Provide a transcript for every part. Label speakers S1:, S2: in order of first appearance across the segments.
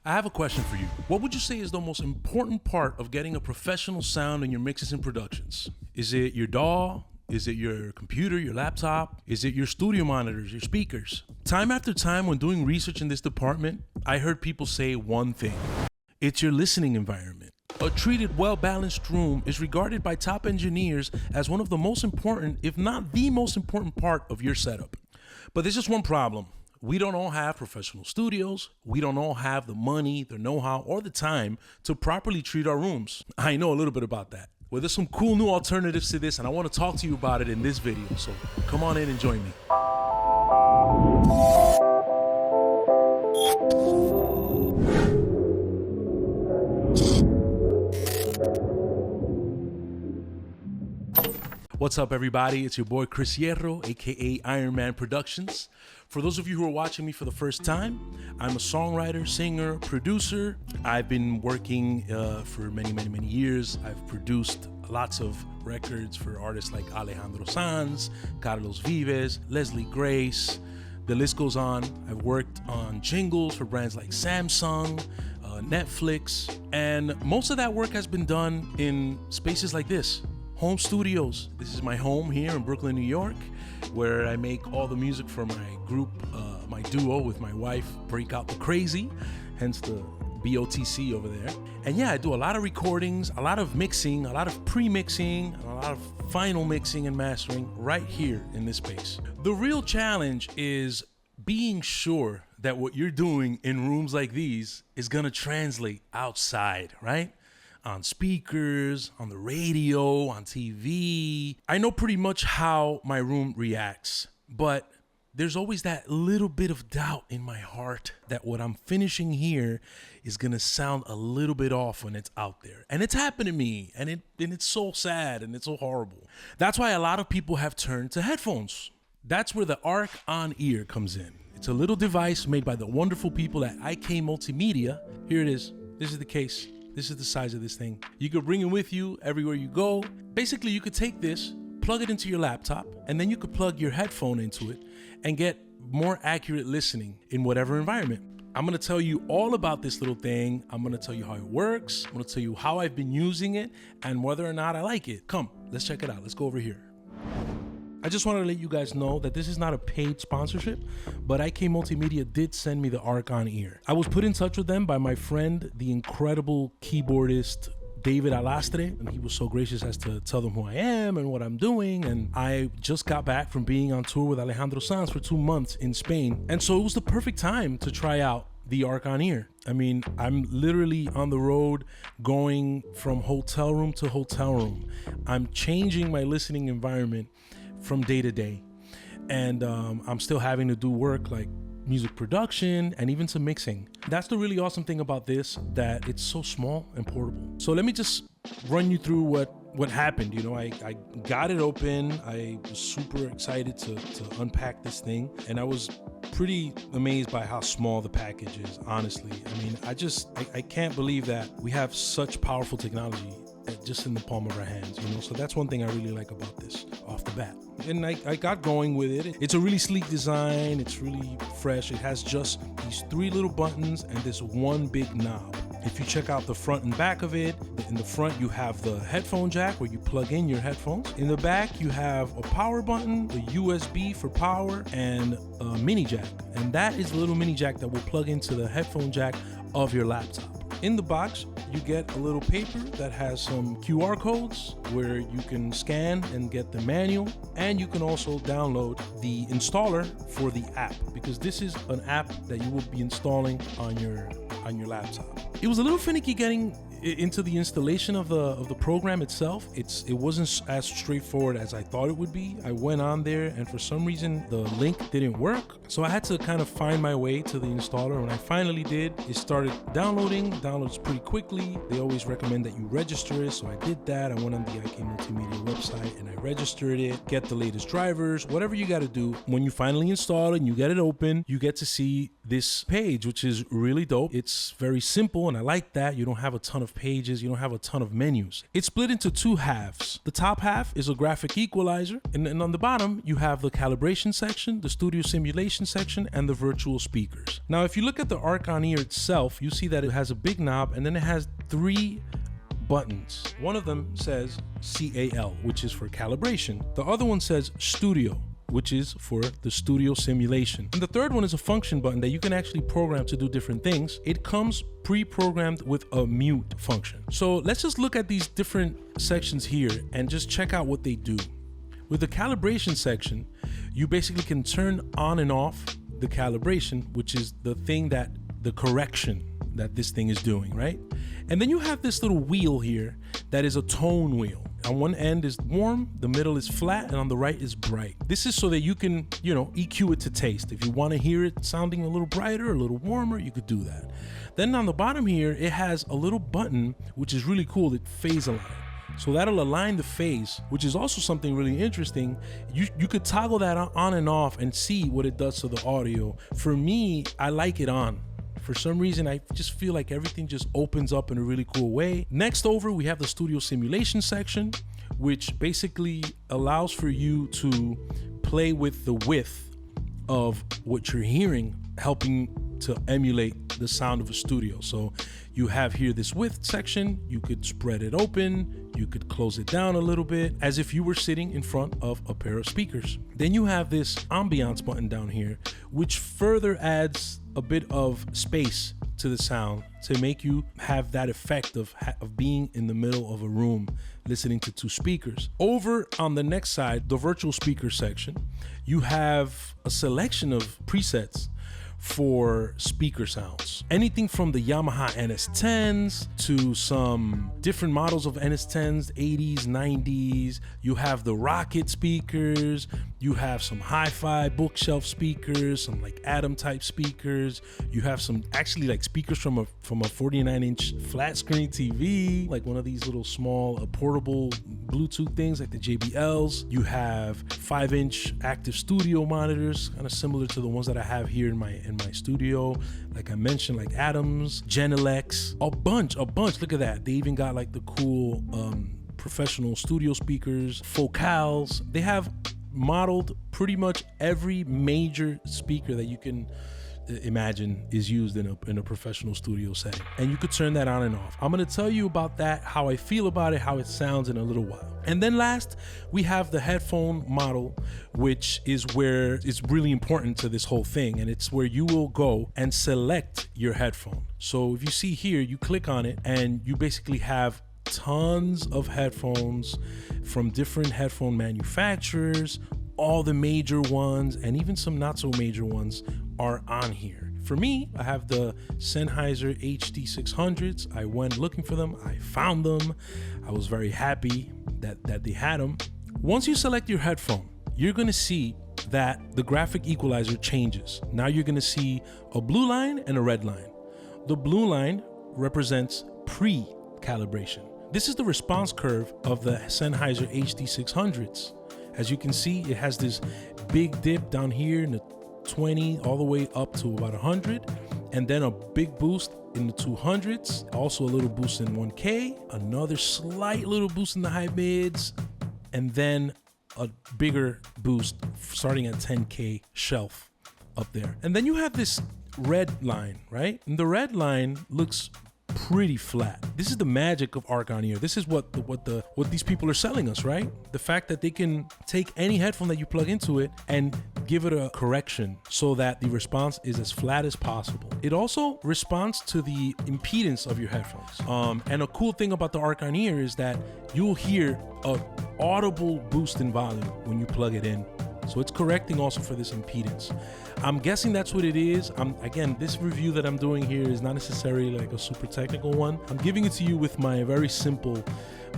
S1: I have a question for you. What would you say is the most important part of getting a professional sound in your mixes and productions? Is it your DAW? Is it your computer, your laptop? Is it your studio monitors, your speakers? Time after time when doing research in this department, I heard people say one thing. It's your listening environment. A treated, well-balanced room is regarded by top engineers as one of the most important, if not the most important part of your setup. But there's just one problem. We don't all have professional studios. We don't all have the money, the know-how, or the time to properly treat our rooms. I know a little bit about that. Well, there's some cool new alternatives to this, and I want to talk to you about it in this video. So come on in and join me. What's up, everybody? It's your boy Chris Hierro, aka Iron Man Productions. For those of you who are watching me for the first time, I'm a songwriter, singer, producer. I've been working for many years. I've produced lots of records for artists like Alejandro Sanz, Carlos Vives, Leslie Grace. The list goes on. I've worked on jingles for brands like Samsung, Netflix, and most of that work has been done in spaces like this. Home studios. This is my home here in Brooklyn, New York, where I make all the music for my group, my duo with my wife, Break Out the Crazy, hence the BOTC over there. And yeah, I do a lot of recordings, a lot of mixing, a lot of pre-mixing, a lot of final mixing and mastering right here in this space. The real challenge is being sure that what you're doing in rooms like these is gonna translate outside, right? On speakers, on the radio, on TV. I know pretty much how my room reacts, but there's always that little bit of doubt in my heart that what I'm finishing here is gonna sound a little bit off when it's out there. And it's happened to me, and it's so sad and it's so horrible. That's why a lot of people have turned to headphones. That's where the ARC on-ear comes in. It's a little device made by the wonderful people at IK Multimedia. Here it is. This is the case. This is the size of this thing. You could bring it with you everywhere you go. Basically, you could take this, plug it into your laptop, and then you could plug your headphone into it and get more accurate listening in whatever environment. I'm gonna tell you all about this little thing. I'm gonna tell you how it works. I'm gonna tell you how I've been using it and whether or not I like it. Come, let's check it out. Let's go over here. I just wanted to let you guys know that this is not a paid sponsorship, but IK Multimedia did send me the ARC on ear. I was put in touch with them by my friend, the incredible keyboardist David Alastre, and he was so gracious as to tell them who I am and what I'm doing. And I just got back from being on tour with Alejandro Sanz for 2 months in Spain. And so it was the perfect time to try out the ARC on ear. I mean, I'm literally on the road going from hotel room to hotel room. I'm changing my listening environment from day to day, and I'm still having to do work like music production and even some mixing. That's the really awesome thing about this, that it's so small and portable. So let me just run you through what happened. You know, I got it open. I was super excited to unpack this thing, and I was pretty amazed by how small the package is, honestly. I mean, I can't believe that we have such powerful technology just in the palm of our hands, you know? So that's one thing I really like about this off the bat. And I got going with it. It's a really sleek design. It's really fresh. It has just these 3 little buttons and this one big knob. If you check out the front and back of it, in the front you have the headphone jack where you plug in your headphones. In the back you have a power button, a USB for power, and a mini jack. And that is the little mini jack that will plug into the headphone jack of your laptop. In the box, you get a little paper that has some QR codes where you can scan and get the manual, and you can also download the installer for the app, because this is an app that you will be installing on your laptop. It was a little finicky getting into the installation of the program itself. It wasn't as straightforward as I thought it would be. I went on there and for some reason the link didn't work, so I had to kind of find my way to the installer. When I finally did, it started downloads pretty quickly. They always recommend that you register it, so I did that. I went on the IK Multimedia website and I registered it, get the latest drivers, whatever you got to do. When you finally install it and you get it open, you get to see this page, which is really dope. It's very simple and I like that. You don't have a ton of of pages. You don't have a ton of menus. It's split into two halves. The top half is a graphic equalizer, and on the bottom, you have the calibration section, the studio simulation section, and the virtual speakers. Now, if you look at the ARC on ear itself, you see that it has a big knob, and then it has 3 buttons. One of them says CAL, which is for calibration. The other one says Studio, which is for the studio simulation. And the third one is a function button that you can actually program to do different things. It comes pre-programmed with a mute function. So let's just look at these different sections here and just check out what they do. With the calibration section, you basically can turn on and off the calibration, which is the thing that the correction that this thing is doing, right? And then you have this little wheel here that is a tone wheel. On one end is warm, the middle is flat, and on the right is bright. This is so that you can, EQ it to taste. If you want to hear it sounding a little brighter, a little warmer, you could do that. Then on the bottom here, it has a little button, which is really cool. It phase align. So that'll align the phase, which is also something really interesting. You could toggle that on and off and see what it does to the audio. For me, I like it on. For some reason, I just feel like everything just opens up in a really cool way. Next over, we have the studio simulation section, which basically allows for you to play with the width of what you're hearing, helping to emulate the sound of a studio. So you have here this width section. You could spread it open. You could close it down a little bit as if you were sitting in front of a pair of speakers. Then you have this ambiance button down here, which further adds a bit of space to the sound to make you have that effect of being in the middle of a room listening to 2 speakers. Over on the next side, the virtual speaker section, you have a selection of presets for speaker sounds. Anything from the Yamaha NS10s to some different models of NS10s, 80s, 90s. You have the Rocket speakers. You have some hi-fi bookshelf speakers, some like Atom type speakers. You have some actually like speakers from a 49-inch flat screen TV, like one of these little small portable Bluetooth things like the JBLs. You have 5-inch active studio monitors, kind of similar to the ones that I have here in my studio. Like I mentioned, like Atoms, Genelecs, a bunch. Look at that. They even got like the cool professional studio speakers, Focals. They have modeled pretty much every major speaker that you can imagine is used in a professional studio setting, and you could turn that on and off. I'm going to tell you about that, how I feel about it, how it sounds in a little while. And then last, we have the headphone model, which is where it's really important to this whole thing, and it's where you will go and select your headphone. So if you see here, you click on it and you basically have tons of headphones from different headphone manufacturers. All the major ones and even some not so major ones are on here. For me, I have the Sennheiser HD600s. I went looking for them. I found them. I was very happy that they had them. Once you select your headphone, you're going to see that the graphic equalizer changes. Now you're going to see a blue line and a red line. The blue line represents pre-calibration. This is the response curve of the Sennheiser HD600s. As you can see, it has this big dip down here in the 20 all the way up to about 100, and then a big boost in the 200s, also a little boost in 1K, another slight little boost in the high mids, and then a bigger boost starting at 10K shelf up there. And then you have this red line, right? And the red line looks pretty flat. This is the magic of ARC on ear. This is what these people are selling us, right? The fact that they can take any headphone that you plug into it and give it a correction so that the response is as flat as possible. It also responds to the impedance of your headphones. And a cool thing about the ARC on ear is that you'll hear an audible boost in volume when you plug it in. So it's correcting also for this impedance. I'm guessing that's what it is. Again, this review that I'm doing here is not necessarily like a super technical one. I'm giving it to you with my very simple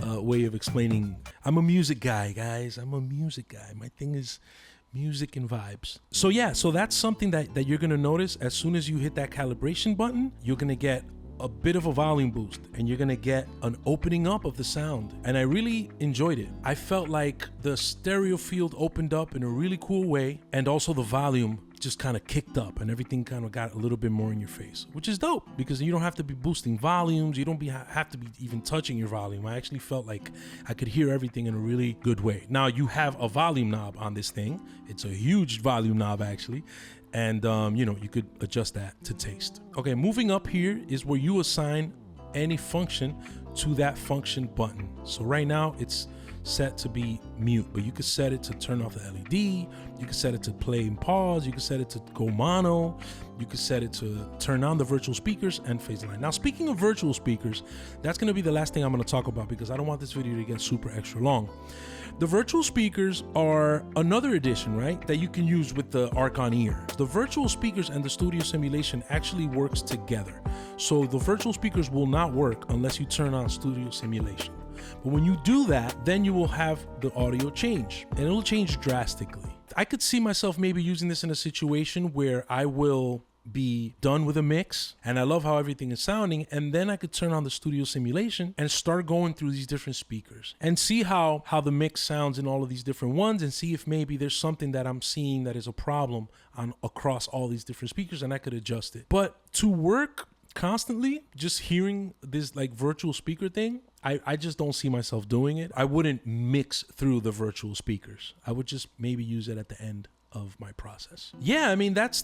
S1: way of explaining. I'm a music guy, guys. I'm a music guy. My thing is music and vibes. So yeah, so that's something that you're gonna notice. As soon as you hit that calibration button, you're gonna get a bit of a volume boost and you're gonna get an opening up of the sound, and I really enjoyed it. I felt like the stereo field opened up in a really cool way, and also the volume just kind of kicked up and everything kind of got a little bit more in your face, which is dope because you don't have to be boosting volumes. You don't have to be even touching your volume. I actually felt like I could hear everything in a really good way. Now you have a volume knob on this thing. It's a huge volume knob actually. And you could adjust that to taste. Okay, moving up here is where you assign any function to that function button. So right now it's set to be mute, but you could set it to turn off the LED. You could set it to play and pause. You could set it to go mono. You could set it to turn on the virtual speakers and phase line. Now, speaking of virtual speakers, that's going to be the last thing I'm going to talk about because I don't want this video to get super extra long. The virtual speakers are another addition, right, that you can use with the ARC on ear. The virtual speakers and the studio simulation actually works together. So the virtual speakers will not work unless you turn on studio simulation. But when you do that, then you will have the audio change, and it'll change drastically. I could see myself maybe using this in a situation where I will be done with a mix and I love how everything is sounding, and then I could turn on the studio simulation and start going through these different speakers and see how the mix sounds in all of these different ones, and see if maybe there's something that I'm seeing that is a problem across all these different speakers, and I could adjust it. But to work constantly just hearing this like virtual speaker thing, I just don't see myself doing it. I wouldn't mix through the virtual speakers. I would just maybe use it at the end of my process. Yeah, I mean that's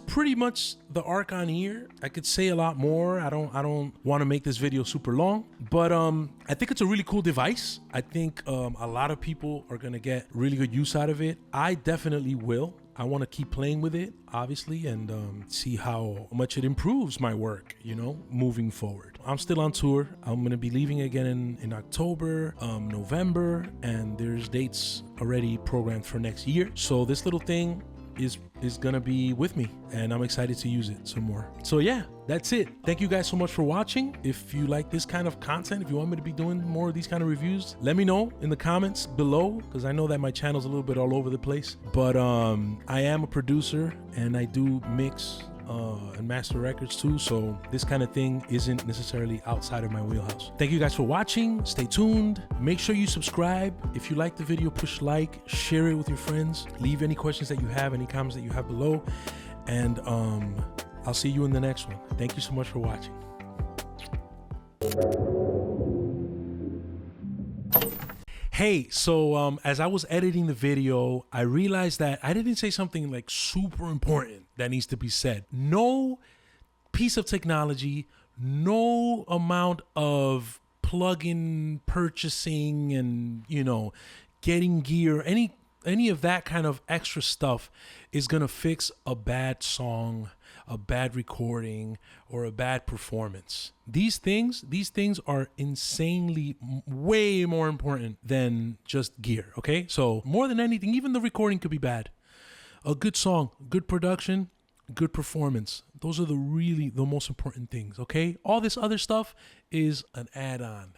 S1: pretty much the ARC on ear. I could say a lot more. I don't want to make this video super long, but I think it's a really cool device. I think a lot of people are gonna get really good use out of it. I definitely will. I want to keep playing with it, obviously, and see how much it improves my work, moving forward. I'm still on tour. I'm going to be leaving again in October, November, and there's dates already programmed for next year. So this little thing is gonna be with me, and I'm excited to use it some more. So yeah, that's it. Thank you guys so much for watching. If you like this kind of content, if you want me to be doing more of these kind of reviews, let me know in the comments below, because I know that my channel's a little bit all over the place. But I am a producer and I do mix and master records too, so this kind of thing isn't necessarily outside of my wheelhouse. Thank you guys for watching. Stay tuned. Make sure you subscribe. If you like the video, push like, share it with your friends, leave any questions that you have, any comments that you have below, and I'll see you in the next one. Thank you so much for watching. Hey, so as I was editing the video, I realized that I didn't say something like super important that needs to be said. No piece of technology, no amount of plug-in purchasing and, getting gear, any of that kind of extra stuff is gonna fix a bad song, a bad recording, or a bad performance. These things are insanely way more important than just gear, okay? So more than anything, even the recording could be bad. A good song, good production, good performance. Those are the most important things, okay? All this other stuff is an add-on.